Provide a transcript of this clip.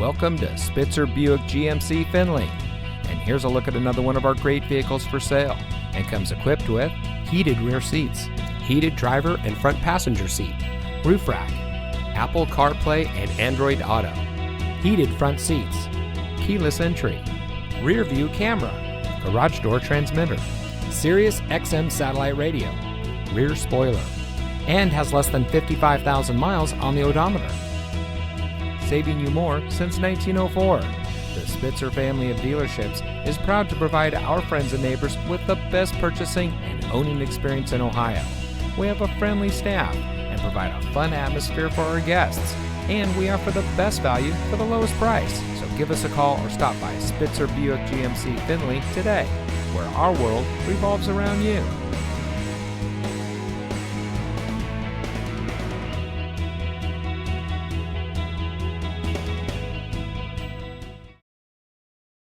Welcome to Spitzer Buick GMC Findlay. And here's a look at another one of our great vehicles for sale. And comes equipped with heated rear seats, heated driver and front passenger seat, roof rack, Apple CarPlay and Android Auto, heated front seats, keyless entry, rear view camera, garage door transmitter, Sirius XM satellite radio, rear spoiler, and has less than 55,000 miles on the odometer. Saving you more since 1904. The Spitzer family of dealerships is proud to provide our friends and neighbors with the best purchasing and owning experience in Ohio. We have a friendly staff and provide a fun atmosphere for our guests, and we offer the best value for the lowest price. So give us a call or stop by Spitzer Buick GMC Findlay today, where our world revolves around you.